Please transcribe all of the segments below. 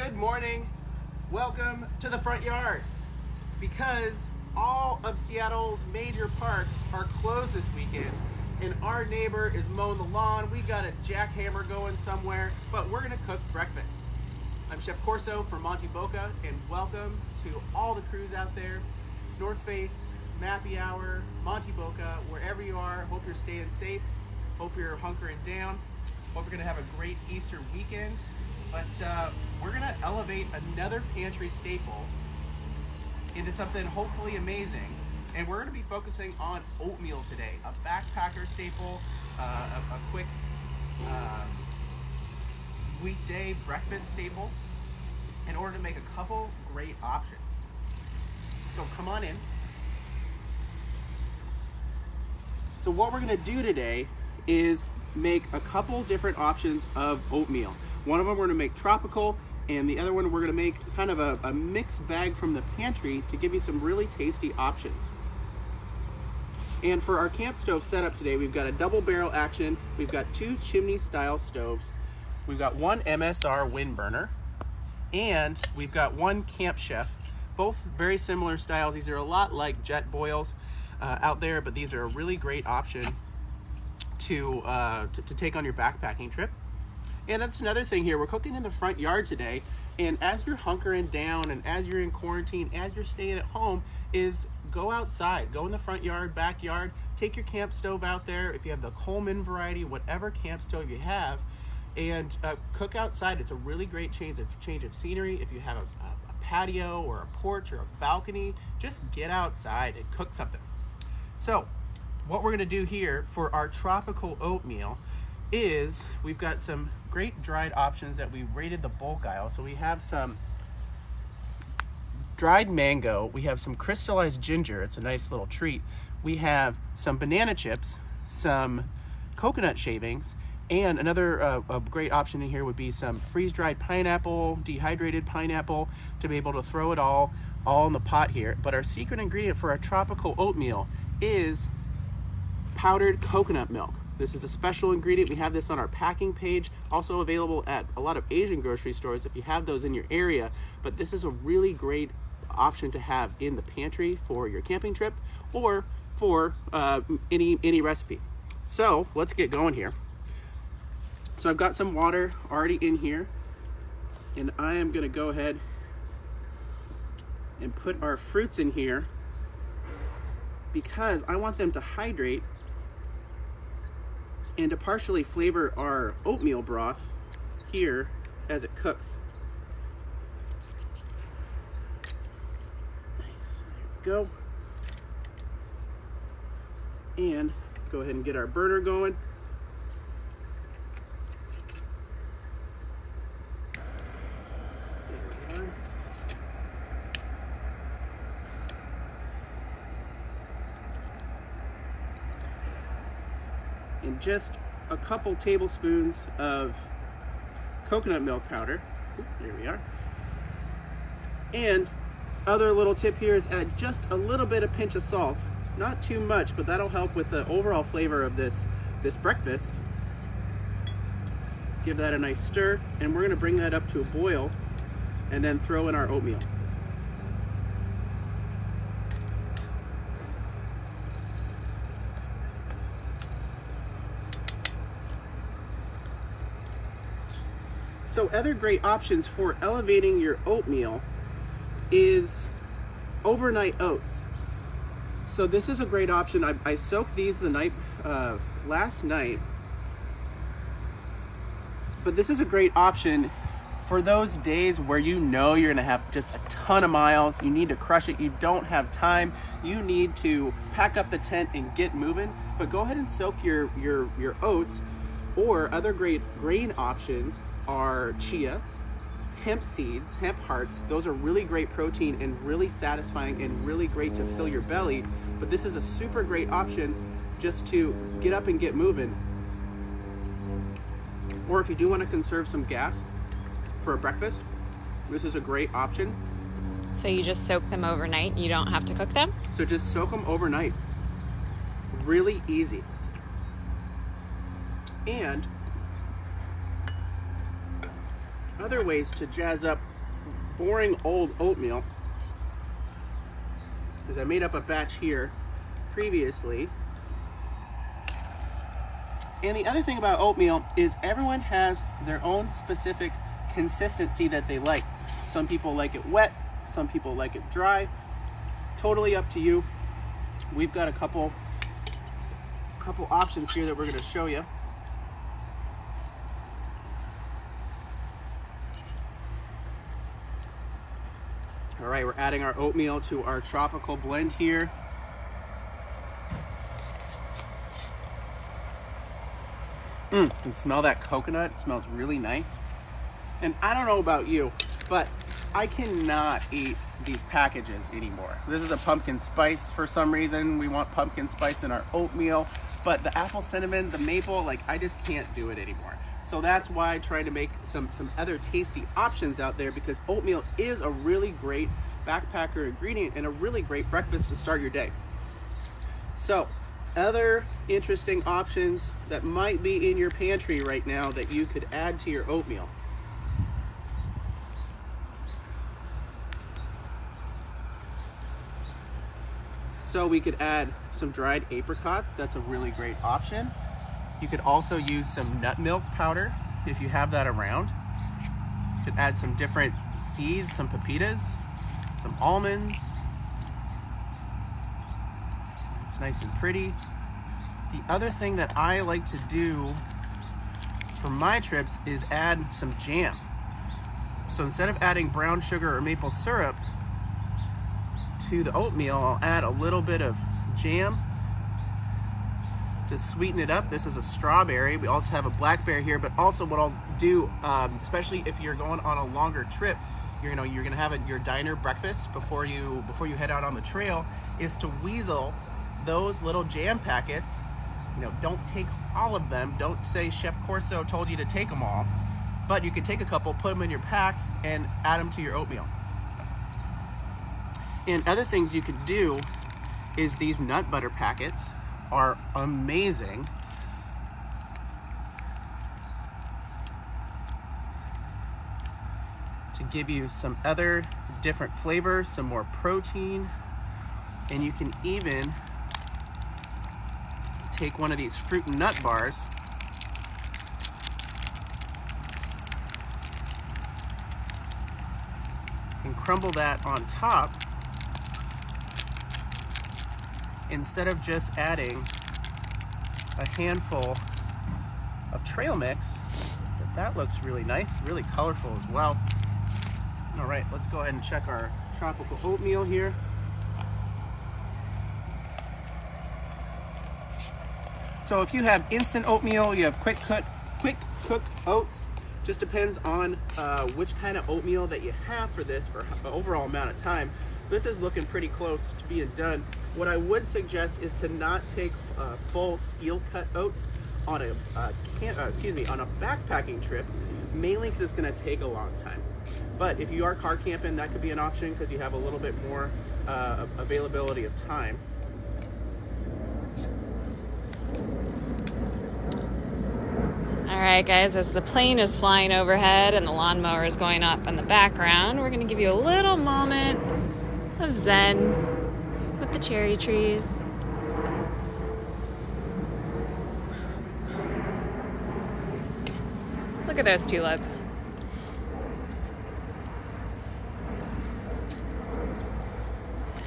Good morning. Welcome to the front yard. Because all of Seattle's major parks are closed this weekend and our neighbor is mowing the lawn, we got a jackhammer going somewhere, but we're gonna cook breakfast. I'm Chef Corso from Monte Boca, and welcome to all the crews out there. North Face, Mappy Hour, Monte Boca, wherever you are, hope you're staying safe. Hope you're hunkering down. Hope you're gonna have a great Easter weekend. But we're gonna elevate another pantry staple into something hopefully amazing. And we're gonna be focusing on oatmeal today, a backpacker staple, a quick weekday breakfast staple in order to make a couple great options. So come on in. So what we're gonna do today is make a couple different options of oatmeal. One of them we're gonna make tropical, and the other one we're gonna make kind of a mixed bag from the pantry to give you some really tasty options. And for our camp stove setup today, we've got a double barrel action, we've got 2 chimney style stoves, we've got 1 MSR wind burner, and we've got 1 Camp Chef. Both very similar styles. These are a lot like jet boils out there, but these are a really great option to take on your backpacking trip. And that's another thing here. We're cooking in the front yard today, and as you're hunkering down and as you're in quarantine, as you're staying at home, is go outside, go in the front yard, backyard, take your camp stove out there. If you have the Coleman variety, whatever camp stove you have, and cook outside. It's a really great change of scenery. If you have a patio or a porch or a balcony, just get outside and cook something. So what we're gonna do here for our tropical oatmeal is we've got some great dried options that we rated the bulk aisle. So we have some dried mango, we have some crystallized ginger, it's a nice little treat. We have some banana chips, some coconut shavings, and another a great option in here would be some freeze-dried pineapple, dehydrated pineapple, to be able to throw it all in the pot here. But our secret ingredient for our tropical oatmeal is powdered coconut milk. This is a special ingredient. We have this on our packing page, also available at a lot of Asian grocery stores if you have those in your area. But this is a really great option to have in the pantry for your camping trip or for any recipe. So let's get going here. So I've got some water already in here, and I am gonna go ahead and put our fruits in here because I want them to hydrate and to partially flavor our oatmeal broth here as it cooks. Nice, there we go. And go ahead and get our burner going. There we are. And just a couple tablespoons of coconut milk powder. There we are. And other little tip here is add just a little bit of pinch of salt. Not too much, but that'll help with the overall flavor of this breakfast. Give that a nice stir, and we're gonna bring that up to a boil and then throw in our oatmeal. So other great options for elevating your oatmeal is overnight oats. So this is a great option. I soaked these the night last night, but this is a great option for those days where you know you're gonna have just a ton of miles, you need to crush it, you don't have time, you need to pack up the tent and get moving, but go ahead and soak your oats. Or other great grain options are chia, hemp seeds, hemp hearts. Those are really great protein and really satisfying and really great to fill your belly. But this is a super great option just to get up and get moving. Or if you do want to conserve some gas for a breakfast, this is a great option. So you just soak them overnight, you don't have to cook them? So just soak them overnight. Really easy. And other ways to jazz up boring old oatmeal is I made up a batch here previously. And the other thing about oatmeal is everyone has their own specific consistency that they like. Some people like it wet, some people like it dry. Totally up to you. We've got a couple options here that we're going to show you. All right, we're adding our oatmeal to our tropical blend here. You can smell that coconut. It smells really nice. And I don't know about you, but I cannot eat these packages anymore. This is a pumpkin spice for some reason. We want pumpkin spice in our oatmeal, but the apple cinnamon, the maple, like I just can't do it anymore. So that's why I try to make some other tasty options out there, because oatmeal is a really great backpacker ingredient and a really great breakfast to start your day. So other interesting options that might be in your pantry right now that you could add to your oatmeal. So we could add some dried apricots. That's a really great option. You could also use some nut milk powder if you have that around. You could add some different seeds, some pepitas, some almonds. It's nice and pretty. The other thing that I like to do for my trips is add some jam. So instead of adding brown sugar or maple syrup to the oatmeal, I'll add a little bit of jam to sweeten it up. This is a strawberry. We also have a blackberry here, but also what I'll do, especially if you're going on a longer trip, you're gonna have your diner breakfast before you head out on the trail, is to weasel those little jam packets. Don't take all of them. Don't say Chef Corso told you to take them all, but you can take a couple, put them in your pack, and add them to your oatmeal. And other things you could do is these nut butter packets are amazing. To give you some other different flavors, some more protein, and you can even take one of these fruit and nut bars and crumble that on top, instead of just adding a handful of trail mix. That looks really nice, really colorful as well. All right, let's go ahead and check our tropical oatmeal here. So if you have instant oatmeal, you have quick cook oats. Just depends on which kind of oatmeal that you have for this, for the overall amount of time. This is looking pretty close to being done. What I would suggest is to not take full steel cut oats on a on a backpacking trip, mainly because it's going to take a long time. But if you are car camping, that could be an option because you have a little bit more availability of time. All right, guys, as the plane is flying overhead and the lawnmower is going up in the background, we're going to give you a little moment of zen with the cherry trees. Look at those tulips.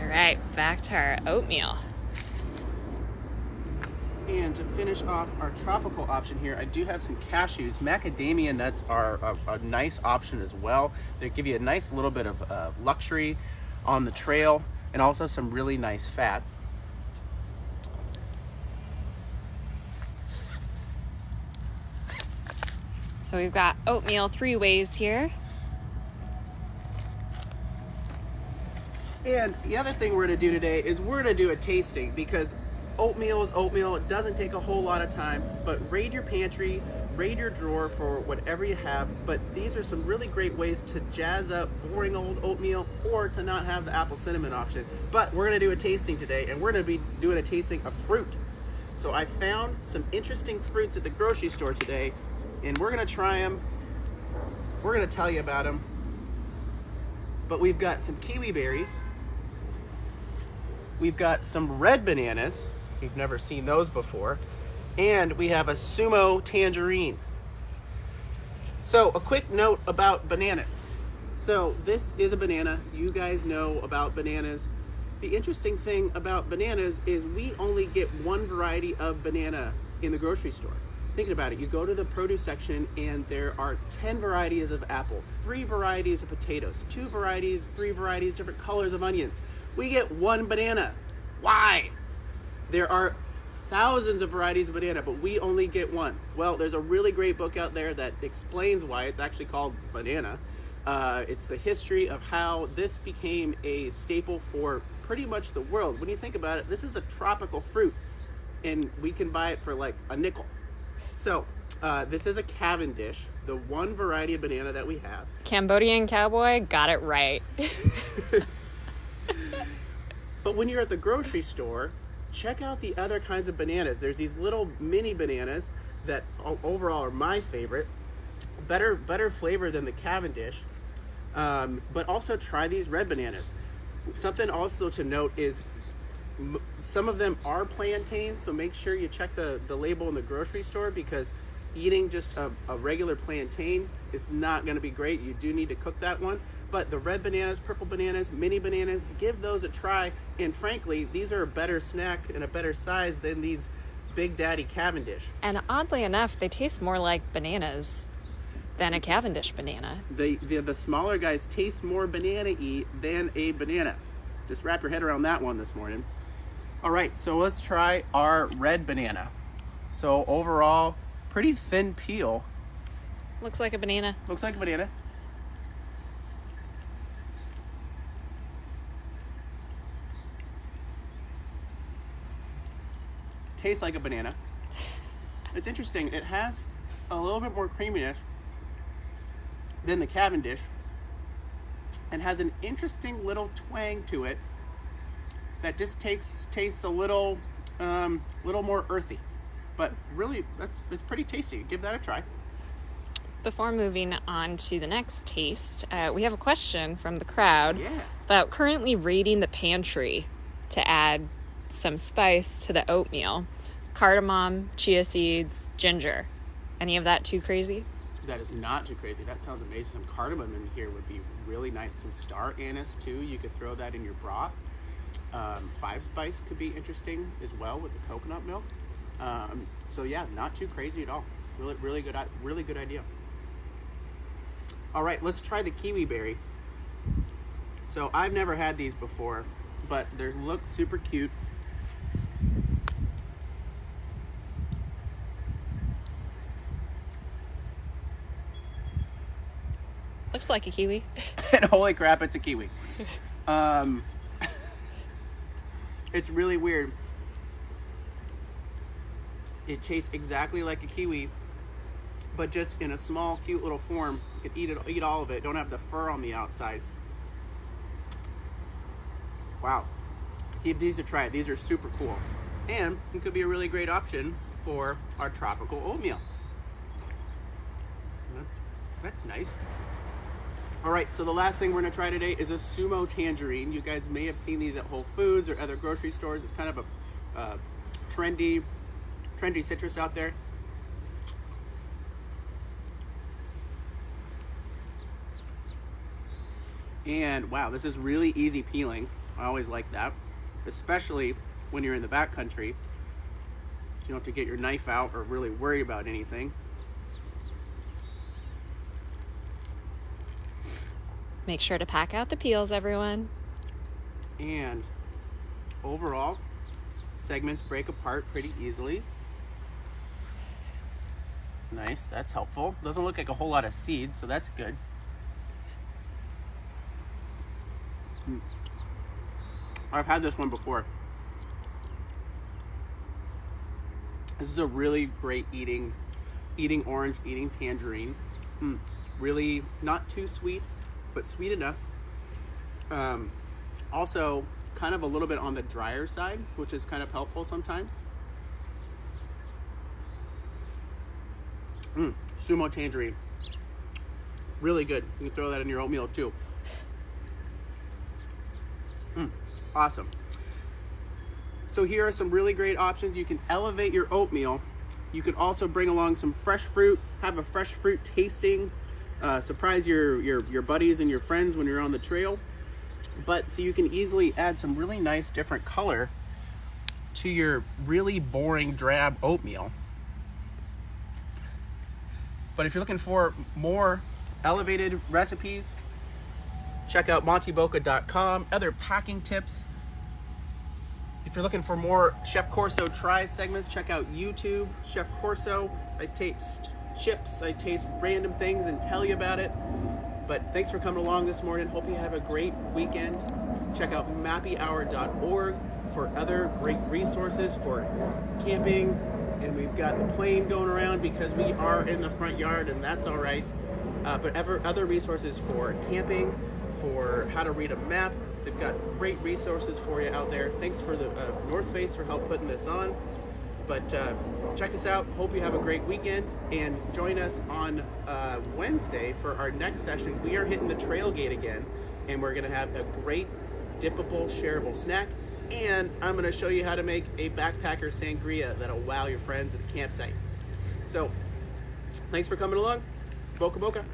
All right, back to our oatmeal. And to finish off our tropical option here, I do have some cashews. Macadamia nuts are a nice option as well. They give you a nice little bit of luxury on the trail, and also some really nice fat. So we've got oatmeal 3 ways here. And the other thing we're going to do today is we're going to do a tasting, because oatmeal is oatmeal. It doesn't take a whole lot of time, but raid your pantry, raid your drawer for whatever you have. But these are some really great ways to jazz up boring old oatmeal, or to not have the apple cinnamon option. But we're going to do a tasting today, and we're going to be doing a tasting of fruit. So I found some interesting fruits at the grocery store today, and we're going to try them. We're going to tell you about them. But we've got some kiwi berries. We've got some red bananas. If you've never seen those before. And we have a sumo tangerine. So a quick note about bananas. So this is a banana. You guys know about bananas. The interesting thing about bananas is we only get one variety of banana in the grocery store. Thinking about it, you go to the produce section and there are 10 varieties of apples, 3 varieties of potatoes, 2 varieties, 3 varieties, different colors of onions. We get one banana. Why? There are thousands of varieties of banana, but we only get one. Well, there's a really great book out there that explains why it's actually called banana. It's the history of how this became a staple for pretty much the world. When you think about it, this is a tropical fruit and we can buy it for like a nickel. So this is a Cavendish, the one variety of banana that we have. Cambodian cowboy got it right. But when you're at the grocery store, check out the other kinds of bananas. There's these little mini bananas that overall are my favorite. Better flavor than the Cavendish. But also try these red bananas. Something also to note is some of them are plantains, so make sure you check the label in the grocery store, because eating just a regular plantain, it's not going to be great. You do need to cook that one. But the red bananas, purple bananas, mini bananas, give those a try. And frankly, these are a better snack and a better size than these Big Daddy Cavendish. And oddly enough, they taste more like bananas than a Cavendish banana. The smaller guys taste more banana-y than a banana. Just wrap your head around that one this morning. All right, so let's try our red banana. So overall, pretty thin peel. Looks like a banana. Looks like a banana. Tastes like a banana. It's interesting. It has a little bit more creaminess than the Cavendish and has an interesting little twang to it that just tastes a little more earthy. But really, it's pretty tasty. Give that a try. Before moving on to the next taste, we have a question from the crowd about currently raiding the pantry to add some spice to the oatmeal. Cardamom, chia seeds, ginger. Any of that too crazy? That is not too crazy. That sounds amazing. Some cardamom in here would be really nice. Some star anise too. You could throw that in your broth. 5 spice could be interesting as well with the coconut milk. So yeah, not too crazy at all. Really good idea. All right, let's try the kiwi berry. So I've never had these before, but they look super cute. Looks like a kiwi. And holy crap, it's a kiwi. It's really weird. It tastes exactly like a kiwi, but just in a small, cute little form. You could eat all of it. Don't have the fur on the outside. Wow. Give these a try. These are super cool. And it could be a really great option for our tropical oatmeal. That's nice. All right, so the last thing we're gonna try today is a sumo tangerine. You guys may have seen these at Whole Foods or other grocery stores. It's kind of a trendy citrus out there. And wow, this is really easy peeling. I always like that, especially when you're in the backcountry. You don't have to get your knife out or really worry about anything. Make sure to pack out the peels, everyone. And overall, segments break apart pretty easily. Nice, that's helpful. Doesn't look like a whole lot of seeds, so that's good. I've had this one before. This is a really great eating orange, eating tangerine. Really not too sweet, but sweet enough. Also kind of a little bit on the drier side, which is kind of helpful sometimes. Sumo tangerine. Really good. You can throw that in your oatmeal too. Awesome. So here are some really great options. You can elevate your oatmeal. You can also bring along some fresh fruit, have a fresh fruit tasting, surprise your buddies and your friends when you're on the trail. But so you can easily add some really nice different color to your really boring drab oatmeal. But if you're looking for more elevated recipes, check out montyboca.com. Other packing tips. If you're looking for more Chef Corso try segments, check out YouTube, Chef Corso. I taste chips, I taste random things and tell you about it. But thanks for coming along this morning. Hope you have a great weekend. Check out mappyhour.org for other great resources for camping. And we've got the plane going around because we are in the front yard, and that's all right. But other resources for camping, for how to read a map. They've got great resources for you out there. Thanks for the North Face for help putting this on. But check us out. Hope you have a great weekend, and join us on Wednesday for our next session. We are hitting the trail gate again, and we're going to have a great dippable, shareable snack. And I'm going to show you how to make a backpacker sangria that'll wow your friends at the campsite. So thanks for coming along. Boca Boca.